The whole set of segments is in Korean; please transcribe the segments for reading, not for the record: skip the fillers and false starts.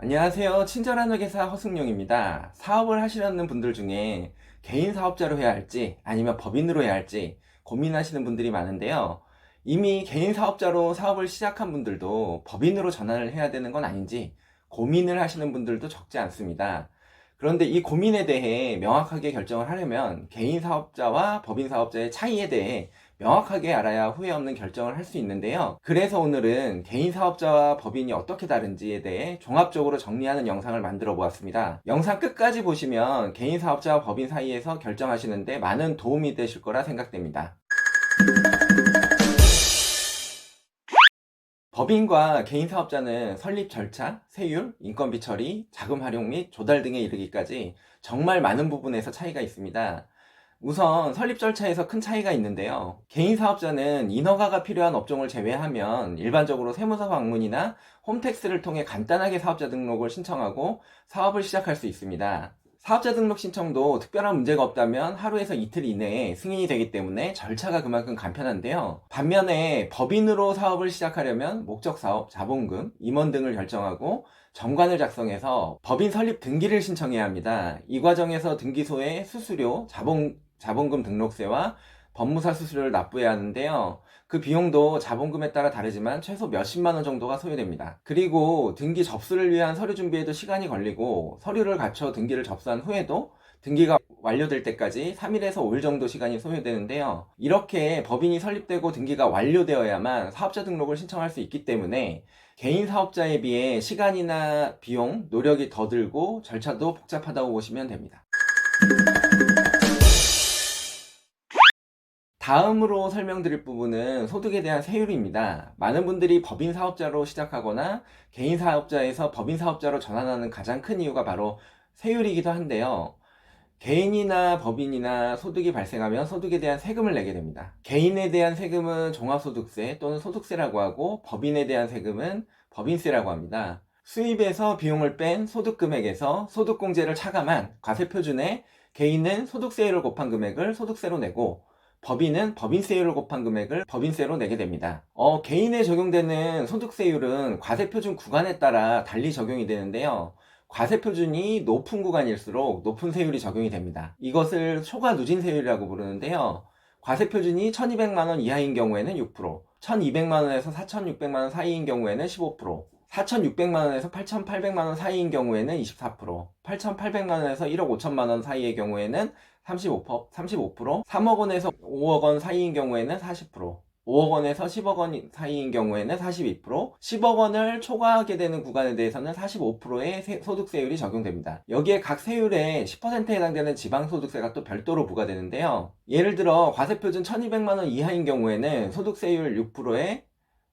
안녕하세요. 친절한 회계사 허승용입니다. 사업을 하시려는 분들 중에 개인 사업자로 해야 할지 아니면 법인으로 해야 할지 고민하시는 분들이 많은데요. 이미 개인 사업자로 사업을 시작한 분들도 법인으로 전환을 해야 되는 건 아닌지 고민을 하시는 분들도 적지 않습니다. 그런데 이 고민에 대해 명확하게 결정을 하려면 개인 사업자와 법인 사업자의 차이에 대해 명확하게 알아야 후회 없는 결정을 할 수 있는데요. 그래서 오늘은 개인 사업자와 법인이 어떻게 다른지에 대해 종합적으로 정리하는 영상을 만들어 보았습니다. 영상 끝까지 보시면 개인 사업자와 법인 사이에서 결정하시는데 많은 도움이 되실 거라 생각됩니다. 법인과 개인 사업자는 설립 절차, 세율, 인건비 처리, 자금 활용 및 조달 등에 이르기까지 정말 많은 부분에서 차이가 있습니다. 우선 설립 절차에서 큰 차이가 있는데요. 개인 사업자는 인허가가 필요한 업종을 제외하면 일반적으로 세무서 방문이나 홈택스를 통해 간단하게 사업자 등록을 신청하고 사업을 시작할 수 있습니다. 사업자 등록 신청도 특별한 문제가 없다면 하루에서 이틀 이내에 승인이 되기 때문에 절차가 그만큼 간편한데요. 반면에 법인으로 사업을 시작하려면 목적 사업, 자본금, 임원 등을 결정하고 정관을 작성해서 법인 설립 등기를 신청해야 합니다. 이 과정에서 등기소에 수수료, 자본금 등록세와 법무사 수수료를 납부해야 하는데요. 그 비용도 자본금에 따라 다르지만 최소 몇십만 원 정도가 소요됩니다. 그리고 등기 접수를 위한 서류 준비에도 시간이 걸리고 서류를 갖춰 등기를 접수한 후에도 등기가 완료될 때까지 3일에서 5일 정도 시간이 소요되는데요. 이렇게 법인이 설립되고 등기가 완료되어야만 사업자 등록을 신청할 수 있기 때문에 개인 사업자에 비해 시간이나 비용, 노력이 더 들고 절차도 복잡하다고 보시면 됩니다. 다음으로 설명드릴 부분은 소득에 대한 세율입니다. 많은 분들이 법인 사업자로 시작하거나 개인 사업자에서 법인 사업자로 전환하는 가장 큰 이유가 바로 세율이기도 한데요. 개인이나 법인이나 소득이 발생하면 소득에 대한 세금을 내게 됩니다. 개인에 대한 세금은 종합소득세 또는 소득세라고 하고 법인에 대한 세금은 법인세라고 합니다. 수입에서 비용을 뺀 소득금액에서 소득공제를 차감한 과세표준에 개인은 소득세율을 곱한 금액을 소득세로 내고 법인은 법인세율을 곱한 금액을 법인세로 내게 됩니다. 개인에 적용되는 소득세율은 과세표준 구간에 따라 달리 적용이 되는데요. 과세표준이 높은 구간일수록 높은 세율이 적용이 됩니다. 이것을 초과 누진세율이라고 부르는데요. 과세표준이 1200만원 이하인 경우에는 6%, 1200만원에서 4600만원 사이인 경우에는 15%, 4600만원에서 8800만원 사이인 경우에는 24%, 8800만원에서 1억 5천만원 사이의 경우에는 35%, 3억 원에서 5억 원 사이인 경우에는 40%, 5억 원에서 10억 원 사이인 경우에는 42%, 10억 원을 초과하게 되는 구간에 대해서는 45%의 소득세율이 적용됩니다. 여기에 각 세율에 10%에 해당되는 지방소득세가 또 별도로 부과되는데요. 예를 들어 과세표준 1200만 원 이하인 경우에는 소득세율 6%에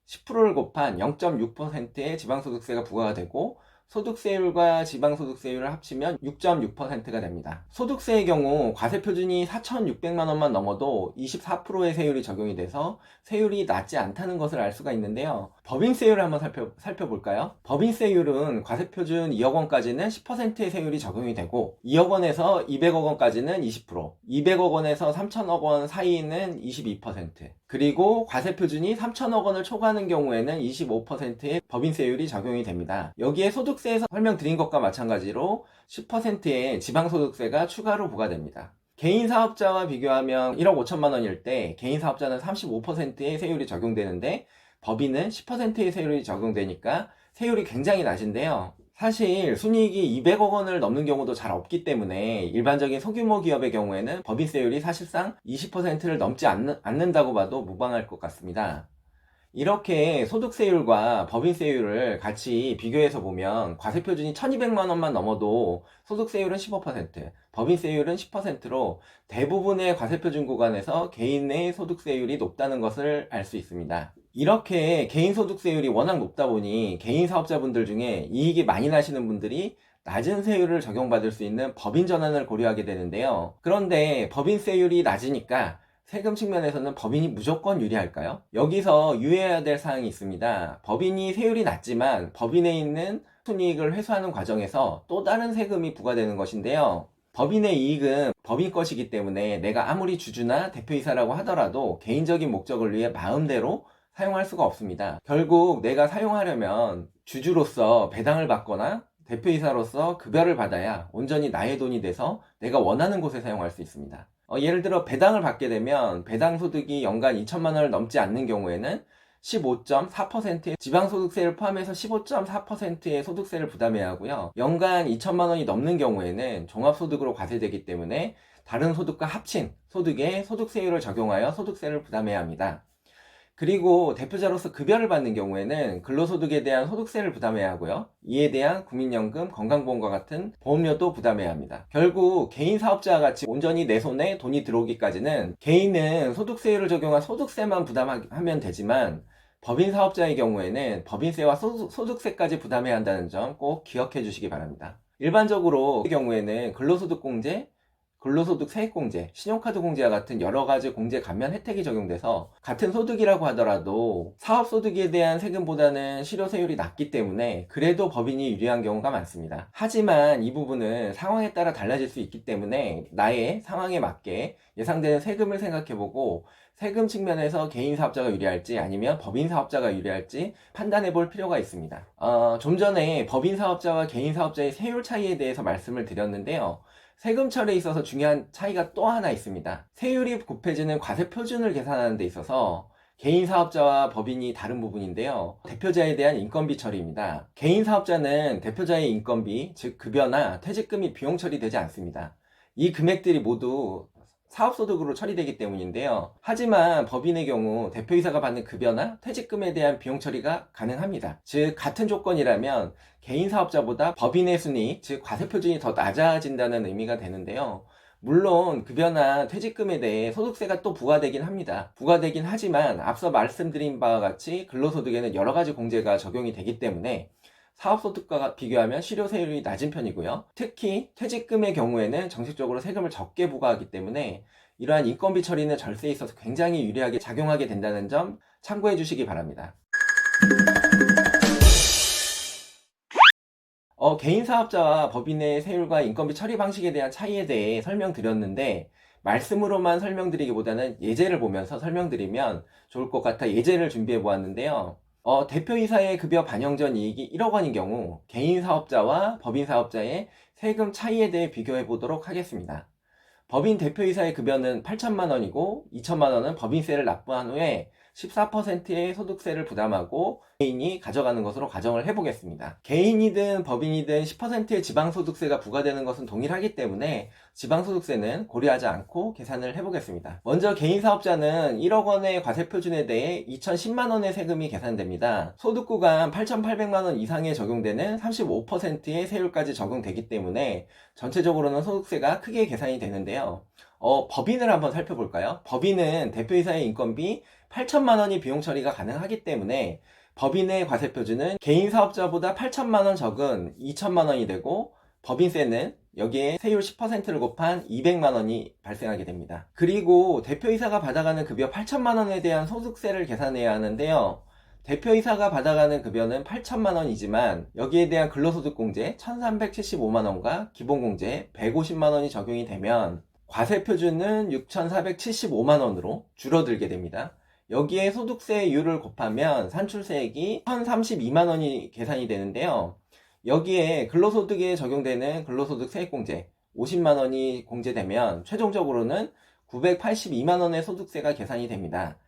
10%를 곱한 0.6%의 지방소득세가 부과가 되고 소득세율과 지방소득세율을 합치면 6.6%가 됩니다. 소득세의 경우 과세표준이 4,600만원만 넘어도 24%의 세율이 적용이 돼서 세율이 낮지 않다는 것을 알 수가 있는데요. 법인세율을 한번 살펴볼까요? 법인세율은 과세표준 2억 원까지는 10%의 세율이 적용이 되고 2억 원에서 200억 원까지는 20%, 200억 원에서 3천억 원 사이는 22%, 그리고 과세표준이 3천억 원을 초과하는 경우에는 25%의 법인세율이 적용이 됩니다. 여기에 소득세에서 설명드린 것과 마찬가지로 10%의 지방소득세가 추가로 부과됩니다. 개인 사업자와 비교하면 1억 5천만 원일 때 개인 사업자는 35%의 세율이 적용되는데 법인은 10%의 세율이 적용되니까 세율이 굉장히 낮은데요. 사실 순이익이 200억 원을 넘는 경우도 잘 없기 때문에 일반적인 소규모 기업의 경우에는 법인세율이 사실상 20%를 넘지 않는다고 봐도 무방할 것 같습니다. 이렇게 소득세율과 법인세율을 같이 비교해서 보면 과세표준이 1200만 원만 넘어도 소득세율은 15%, 법인세율은 10%로 대부분의 과세표준 구간에서 개인의 소득세율이 높다는 것을 알 수 있습니다. 이렇게 개인 소득세율이 워낙 높다 보니 개인 사업자분들 중에 이익이 많이 나시는 분들이 낮은 세율을 적용받을 수 있는 법인 전환을 고려하게 되는데요. 그런데 법인세율이 낮으니까 세금 측면에서는 법인이 무조건 유리할까요? 여기서 유의해야 될 사항이 있습니다. 법인이 세율이 낮지만 법인에 있는 순이익을 회수하는 과정에서 또 다른 세금이 부과되는 것인데요. 법인의 이익은 법인 것이기 때문에 내가 아무리 주주나 대표이사라고 하더라도 개인적인 목적을 위해 마음대로 사용할 수가 없습니다. 결국 내가 사용하려면 주주로서 배당을 받거나 대표이사로서 급여를 받아야 온전히 나의 돈이 돼서 내가 원하는 곳에 사용할 수 있습니다. 예를 들어 배당을 받게 되면 배당 소득이 연간 2천만 원을 넘지 않는 경우에는 15.4%의 지방소득세를 포함해서 15.4%의 소득세를 부담해야 하고요. 연간 2천만 원이 넘는 경우에는 종합소득으로 과세되기 때문에 다른 소득과 합친 소득에 소득세율을 적용하여 소득세를 부담해야 합니다. 그리고 대표자로서 급여를 받는 경우에는 근로소득에 대한 소득세를 부담해야 하고요. 이에 대한 국민연금, 건강보험과 같은 보험료도 부담해야 합니다. 결국 개인 사업자와 같이 온전히 내 손에 돈이 들어오기까지는 개인은 소득세율을 적용한 소득세만 부담하면 되지만 법인 사업자의 경우에는 법인세와 소득세까지 부담해야 한다는 점 꼭 기억해 주시기 바랍니다. 일반적으로 경우에는 근로소득공제, 근로소득 세액공제, 신용카드 공제와 같은 여러가지 공제 감면 혜택이 적용돼서 같은 소득이라고 하더라도 사업소득에 대한 세금보다는 실효세율이 낮기 때문에 그래도 법인이 유리한 경우가 많습니다. 하지만 이 부분은 상황에 따라 달라질 수 있기 때문에 나의 상황에 맞게 예상되는 세금을 생각해보고 세금 측면에서 개인 사업자가 유리할지 아니면 법인 사업자가 유리할지 판단해 볼 필요가 있습니다. 좀 전에 법인 사업자와 개인 사업자의 세율 차이에 대해서 말씀을 드렸는데요. 세금 처리에 있어서 중요한 차이가 또 하나 있습니다. 세율이 곱해지는 과세 표준을 계산하는 데 있어서 개인 사업자와 법인이 다른 부분인데요. 대표자에 대한 인건비 처리입니다. 개인 사업자는 대표자의 인건비, 즉 급여나 퇴직금이 비용 처리되지 않습니다. 이 금액들이 모두 사업소득으로 처리되기 때문인데요. 하지만 법인의 경우 대표이사가 받는 급여나 퇴직금에 대한 비용 처리가 가능합니다. 즉 같은 조건이라면 개인 사업자보다 법인의 순이익, 즉 과세표준이 더 낮아진다는 의미가 되는데요. 물론 급여나 퇴직금에 대해 소득세가 또 부과되긴 합니다. 부과되긴 하지만 앞서 말씀드린 바와 같이 근로소득에는 여러가지 공제가 적용이 되기 때문에 사업소득과 비교하면 실효세율이 낮은 편이고요. 특히 퇴직금의 경우에는 정식적으로 세금을 적게 부과하기 때문에 이러한 인건비 처리는 절세에 있어서 굉장히 유리하게 작용하게 된다는 점 참고해 주시기 바랍니다. 개인 사업자와 법인의 세율과 인건비 처리 방식에 대한 차이에 대해 설명드렸는데 말씀으로만 설명드리기보다는 예제를 보면서 설명드리면 좋을 것 같아 예제를 준비해 보았는데요. 대표이사의 급여 반영 전 이익이 1억 원인 경우 개인 사업자와 법인 사업자의 세금 차이에 대해 비교해 보도록 하겠습니다. 법인 대표이사의 급여는 8천만 원이고 2천만 원은 법인세를 납부한 후에 14%의 소득세를 부담하고 개인이 가져가는 것으로 가정을 해보겠습니다. 개인이든 법인이든 10%의 지방소득세가 부과되는 것은 동일하기 때문에 지방소득세는 고려하지 않고 계산을 해보겠습니다. 먼저 개인 사업자는 1억 원의 과세표준에 대해 2,010만 원의 세금이 계산됩니다. 소득구간 8,800만 원 이상에 적용되는 35%의 세율까지 적용되기 때문에 전체적으로는 소득세가 크게 계산이 되는데요. 법인을 한번 살펴볼까요? 법인은 대표이사의 인건비 8천만 원이 비용 처리가 가능하기 때문에 법인의 과세표준은 개인 사업자보다 8천만 원 적은 2천만 원이 되고 법인세는 여기에 세율 10%를 곱한 200만 원이 발생하게 됩니다. 그리고 대표이사가 받아가는 급여 8천만 원에 대한 소득세를 계산해야 하는데요. 대표이사가 받아가는 급여는 8천만 원이지만 여기에 대한 근로소득공제 1,375만 원과 기본공제 150만 원이 적용이 되면 과세표준은 6,475만 원으로 줄어들게 됩니다. 여기에 소득세율을 곱하면 산출세액이 1,032만 원이 계산이 되는데요. 여기에 근로소득에 적용되는 근로소득 세액공제 50만 원이 공제되면 최종적으로는 982만 원의 소득세가 계산이 됩니다.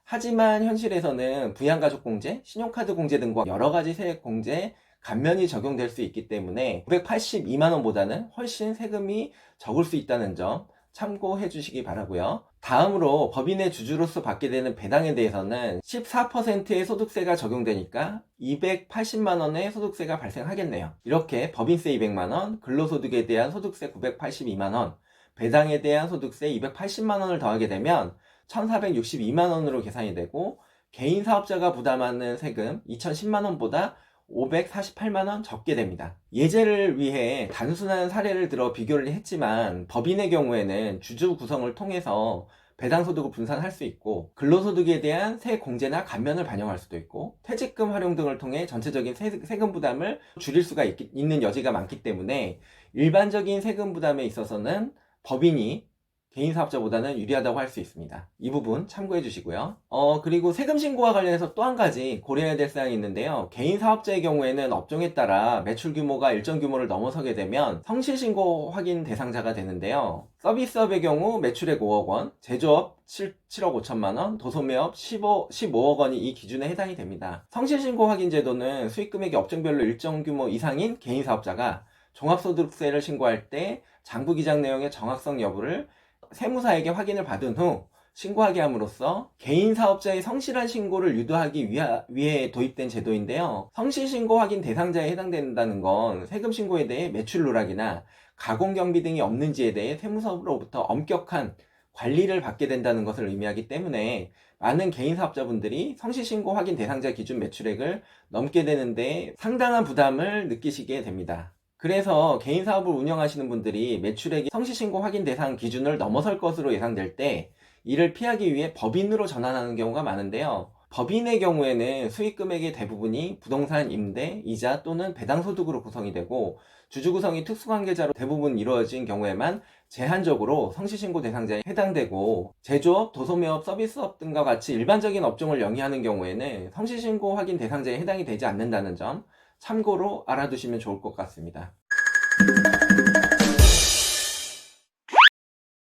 하지만 현실에서는 부양가족공제, 신용카드 공제 등과 여러가지 세액공제 감면이 적용될 수 있기 때문에 982만 원보다는 훨씬 세금이 적을 수 있다는 점 참고해 주시기 바라고요. 다음으로 법인의 주주로서 받게 되는 배당에 대해서는 14%의 소득세가 적용되니까 280만 원의 소득세가 발생하겠네요. 이렇게 법인세 200만 원, 근로소득에 대한 소득세 982만 원, 배당에 대한 소득세 280만 원을 더하게 되면 1,462만 원으로 계산이 되고 개인 사업자가 부담하는 세금 2,010만 원보다 548만 원 적게 됩니다. 예제를 위해 단순한 사례를 들어 비교를 했지만 법인의 경우에는 주주 구성을 통해서 배당소득을 분산할 수 있고 근로소득에 대한 세공제나 감면을 반영할 수도 있고 퇴직금 활용 등을 통해 전체적인 세금 부담을 줄일 수가 있는 여지가 많기 때문에 일반적인 세금 부담에 있어서는 법인이 개인 사업자보다는 유리하다고 할 수 있습니다. 이 부분 참고해 주시고요. 그리고 세금 신고와 관련해서 또 한 가지 고려해야 될 사항이 있는데요. 개인 사업자의 경우에는 업종에 따라 매출 규모가 일정 규모를 넘어서게 되면 성실 신고 확인 대상자가 되는데요. 서비스업의 경우 매출액 5억 원, 제조업 7억 5천만 원, 도소매업 15억 원이 이 기준에 해당이 됩니다. 성실 신고 확인 제도는 수익 금액이 업종별로 일정 규모 이상인 개인 사업자가 종합소득세를 신고할 때 장부 기장 내용의 정확성 여부를 세무사에게 확인을 받은 후 신고하게 함으로써 개인 사업자의 성실한 신고를 유도하기 위해 도입된 제도인데요. 성실 신고 확인 대상자에 해당된다는 건 세금 신고에 대해 매출 누락이나 가공 경비 등이 없는지에 대해 세무서로부터 엄격한 관리를 받게 된다는 것을 의미하기 때문에 많은 개인 사업자분들이 성실 신고 확인 대상자 기준 매출액을 넘게 되는데 상당한 부담을 느끼시게 됩니다. 그래서 개인 사업을 운영하시는 분들이 매출액이 성실신고 확인 대상 기준을 넘어설 것으로 예상될 때 이를 피하기 위해 법인으로 전환하는 경우가 많은데요. 법인의 경우에는 수익 금액의 대부분이 부동산 임대, 이자 또는 배당 소득으로 구성이 되고 주주 구성이 특수관계자로 대부분 이루어진 경우에만 제한적으로 성실신고 대상자에 해당되고 제조업, 도소매업, 서비스업 등과 같이 일반적인 업종을 영위하는 경우에는 성실신고 확인 대상자에 해당이 되지 않는다는 점 참고로 알아두시면 좋을 것 같습니다.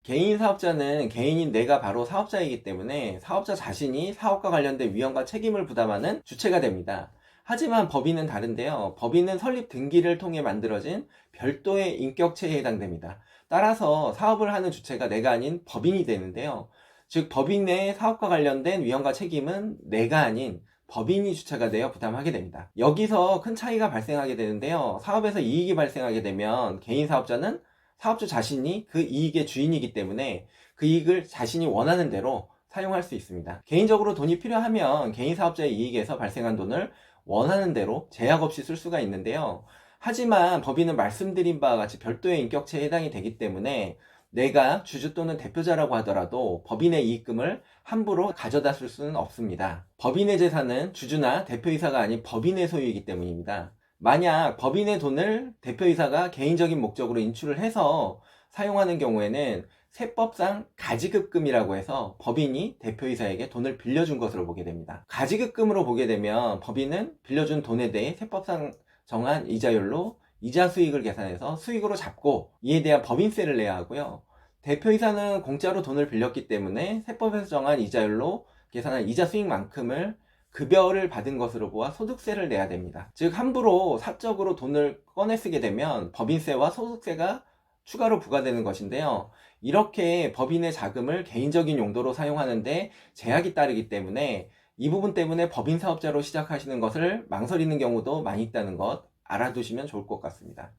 개인 사업자는 개인인 내가 바로 사업자이기 때문에 사업자 자신이 사업과 관련된 위험과 책임을 부담하는 주체가 됩니다. 하지만 법인은 다른데요. 법인은 설립 등기를 통해 만들어진 별도의 인격체에 해당됩니다. 따라서 사업을 하는 주체가 내가 아닌 법인이 되는데요. 즉 법인의 사업과 관련된 위험과 책임은 내가 아닌 법인이 주체가 되어 부담하게 됩니다. 여기서 큰 차이가 발생하게 되는데요. 사업에서 이익이 발생하게 되면 개인 사업자는 사업주 자신이 그 이익의 주인이기 때문에 그 이익을 자신이 원하는 대로 사용할 수 있습니다. 개인적으로 돈이 필요하면 개인 사업자의 이익에서 발생한 돈을 원하는 대로 제약 없이 쓸 수가 있는데요. 하지만 법인은 말씀드린 바와 같이 별도의 인격체에 해당이 되기 때문에 내가 주주 또는 대표자라고 하더라도 법인의 이익금을 함부로 가져다 쓸 수는 없습니다. 법인의 재산은 주주나 대표이사가 아닌 법인의 소유이기 때문입니다. 만약 법인의 돈을 대표이사가 개인적인 목적으로 인출을 해서 사용하는 경우에는 세법상 가지급금이라고 해서 법인이 대표이사에게 돈을 빌려준 것으로 보게 됩니다. 가지급금으로 보게 되면 법인은 빌려준 돈에 대해 세법상 정한 이자율로 이자 수익을 계산해서 수익으로 잡고 이에 대한 법인세를 내야 하고요. 대표이사는 공짜로 돈을 빌렸기 때문에 세법에서 정한 이자율로 계산한 이자 수익만큼을 급여를 받은 것으로 보아 소득세를 내야 됩니다. 즉 함부로 사적으로 돈을 꺼내 쓰게 되면 법인세와 소득세가 추가로 부과되는 것인데요. 이렇게 법인의 자금을 개인적인 용도로 사용하는데 제약이 따르기 때문에 이 부분 때문에 법인 사업자로 시작하시는 것을 망설이는 경우도 많이 있다는 것 알아두시면 좋을 것 같습니다.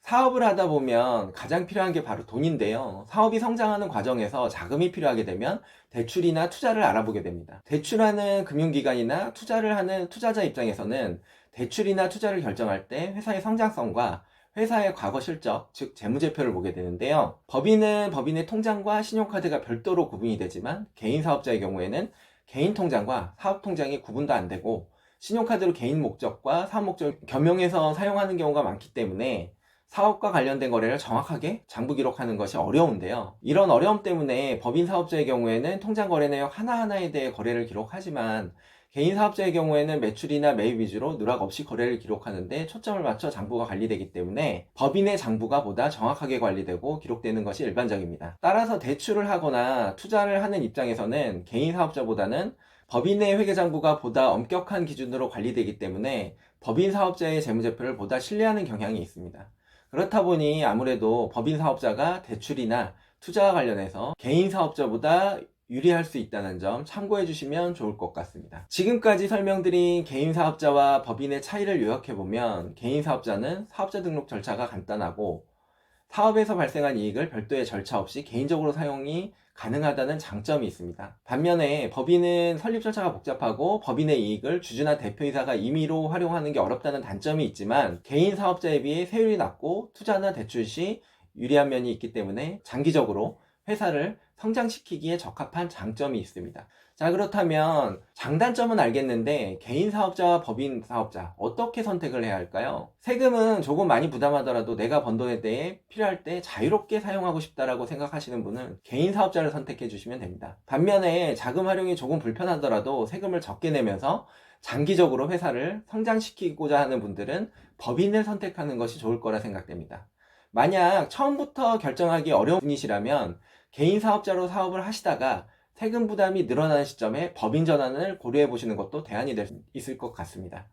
사업을 하다 보면 가장 필요한 게 바로 돈인데요. 사업이 성장하는 과정에서 자금이 필요하게 되면 대출이나 투자를 알아보게 됩니다. 대출하는 금융기관이나 투자를 하는 투자자 입장에서는 대출이나 투자를 결정할 때 회사의 성장성과 회사의 과거 실적, 즉 재무제표를 보게 되는데요. 법인은 법인의 통장과 신용카드가 별도로 구분이 되지만 개인 사업자의 경우에는 개인 통장과 사업 통장이 구분도 안 되고 신용카드로 개인 목적과 사업 목적을 겸용해서 사용하는 경우가 많기 때문에 사업과 관련된 거래를 정확하게 장부 기록하는 것이 어려운데요. 이런 어려움 때문에 법인 사업자의 경우에는 통장 거래 내역 하나하나에 대해 거래를 기록하지만 개인 사업자의 경우에는 매출이나 매입 위주로 누락 없이 거래를 기록하는데 초점을 맞춰 장부가 관리되기 때문에 법인의 장부가 보다 정확하게 관리되고 기록되는 것이 일반적입니다. 따라서 대출을 하거나 투자를 하는 입장에서는 개인 사업자보다는 법인의 회계장부가 보다 엄격한 기준으로 관리되기 때문에 법인 사업자의 재무제표를 보다 신뢰하는 경향이 있습니다. 그렇다 보니 아무래도 법인 사업자가 대출이나 투자와 관련해서 개인 사업자보다 유리할 수 있다는 점 참고해 주시면 좋을 것 같습니다. 지금까지 설명드린 개인 사업자와 법인의 차이를 요약해보면 개인 사업자는 사업자 등록 절차가 간단하고 사업에서 발생한 이익을 별도의 절차 없이 개인적으로 사용이 가능하다는 장점이 있습니다. 반면에 법인은 설립 절차가 복잡하고 법인의 이익을 주주나 대표이사가 임의로 활용하는 게 어렵다는 단점이 있지만 개인 사업자에 비해 세율이 낮고 투자나 대출 시 유리한 면이 있기 때문에 장기적으로 회사를 성장시키기에 적합한 장점이 있습니다. 자, 그렇다면 장단점은 알겠는데 개인 사업자와 법인 사업자 어떻게 선택을 해야 할까요? 세금은 조금 많이 부담하더라도 내가 번 돈에 대해 필요할 때 자유롭게 사용하고 싶다라고 생각하시는 분은 개인 사업자를 선택해 주시면 됩니다. 반면에 자금 활용이 조금 불편하더라도 세금을 적게 내면서 장기적으로 회사를 성장시키고자 하는 분들은 법인을 선택하는 것이 좋을 거라 생각됩니다. 만약 처음부터 결정하기 어려운 분이시라면 개인 사업자로 사업을 하시다가 세금 부담이 늘어나는 시점에 법인 전환을 고려해 보시는 것도 대안이 될 수 있을 것 같습니다.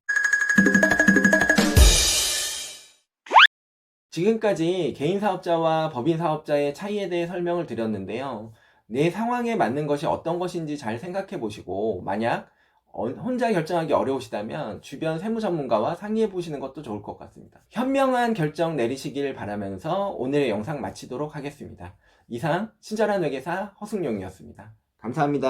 지금까지 개인 사업자와 법인 사업자의 차이에 대해 설명을 드렸는데요. 내 상황에 맞는 것이 어떤 것인지 잘 생각해 보시고, 만약 혼자 결정하기 어려우시다면 주변 세무 전문가와 상의해 보시는 것도 좋을 것 같습니다. 현명한 결정 내리시길 바라면서 오늘의 영상 마치도록 하겠습니다. 이상 친절한 회계사 허승용이었습니다. 감사합니다.